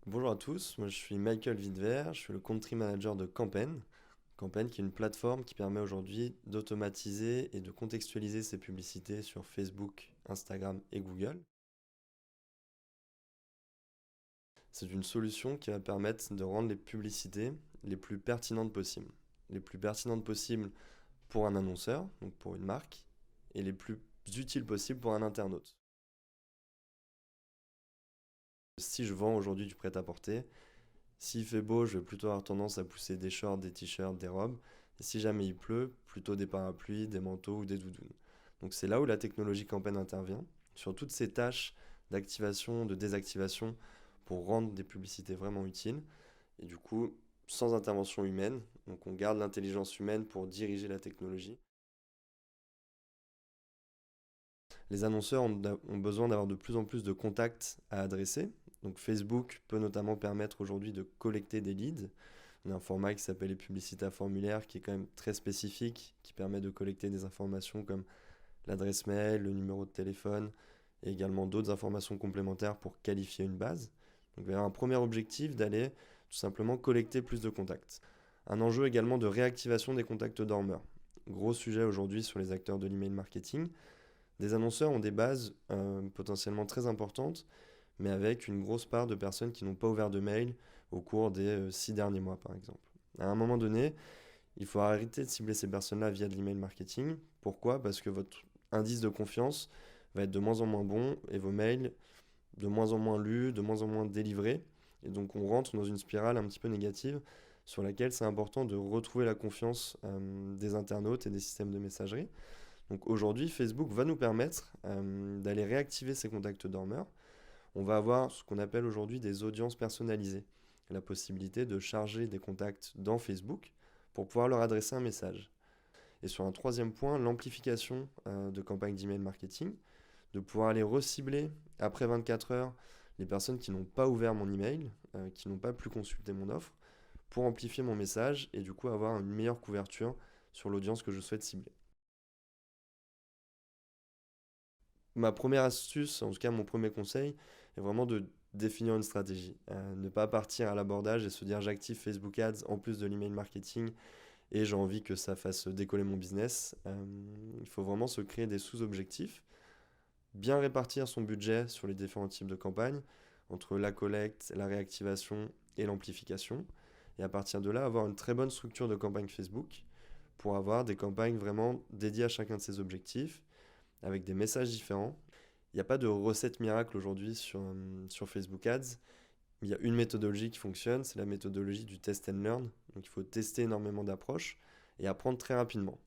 Bonjour à tous, moi je suis Michael Videvert, je suis le country manager de Campen. Campen qui est une plateforme qui permet aujourd'hui d'automatiser et de contextualiser ses publicités sur Facebook, Instagram et Google. C'est une solution qui va permettre de rendre les publicités les plus pertinentes possibles. Les plus pertinentes possibles pour un annonceur, donc pour une marque, et les plus utiles possibles pour un internaute. Si je vends aujourd'hui du prêt-à-porter, s'il fait beau, je vais plutôt avoir tendance à pousser des shorts, des t-shirts, des robes. Et si jamais il pleut, plutôt des parapluies, des manteaux ou des doudounes. Donc c'est là où la technologie Campaign intervient, sur toutes ces tâches d'activation, de désactivation, pour rendre des publicités vraiment utiles. Et du coup, sans intervention humaine, donc on garde l'intelligence humaine pour diriger la technologie. Les annonceurs ont besoin d'avoir de plus en plus de contacts à adresser. Donc Facebook peut notamment permettre aujourd'hui de collecter des leads. On a un format qui s'appelle les publicités à formulaire qui est quand même très spécifique, qui permet de collecter des informations comme l'adresse mail, le numéro de téléphone et également d'autres informations complémentaires pour qualifier une base. Donc il y a un premier objectif d'aller tout simplement collecter plus de contacts. Un enjeu également de réactivation des contacts dormeurs. Gros sujet aujourd'hui sur les acteurs de l'email marketing. Des annonceurs ont des bases potentiellement très importantes, mais avec une grosse part de personnes qui n'ont pas ouvert de mail au cours des 6 derniers mois, par exemple. À un moment donné, il faut arrêter de cibler ces personnes-là via de l'email marketing. Pourquoi? Parce que votre indice de confiance va être de moins en moins bon et vos mails de moins en moins lus, de moins en moins délivrés. Et donc on rentre dans une spirale un petit peu négative sur laquelle c'est important de retrouver la confiance des internautes et des systèmes de messagerie. Donc aujourd'hui, Facebook va nous permettre d'aller réactiver ces contacts dormeurs. On va avoir ce qu'on appelle aujourd'hui des audiences personnalisées. La possibilité de charger des contacts dans Facebook pour pouvoir leur adresser un message. Et sur un troisième point, l'amplification de campagnes d'email marketing, de pouvoir aller recibler après 24 heures les personnes qui n'ont pas ouvert mon email, qui n'ont pas pu consulter mon offre, pour amplifier mon message et du coup avoir une meilleure couverture sur l'audience que je souhaite cibler. Ma première astuce, en tout cas mon premier conseil, est vraiment de définir une stratégie. Ne pas partir à l'abordage et se dire j'active Facebook Ads en plus de l'email marketing et j'ai envie que ça fasse décoller mon business. Il faut vraiment se créer des sous-objectifs, bien répartir son budget sur les différents types de campagnes, entre la collecte, la réactivation et l'amplification. Et à partir de là, avoir une très bonne structure de campagne Facebook pour avoir des campagnes vraiment dédiées à chacun de ces objectifs, avec des messages différents. Il n'y a pas de recette miracle aujourd'hui sur Facebook Ads. Il y a une méthodologie qui fonctionne, c'est la méthodologie du test and learn. Donc il faut tester énormément d'approches et apprendre très rapidement.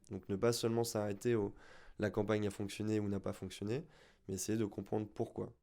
Donc ne pas seulement s'arrêter au la campagne a fonctionné ou n'a pas fonctionné, mais essayer de comprendre pourquoi.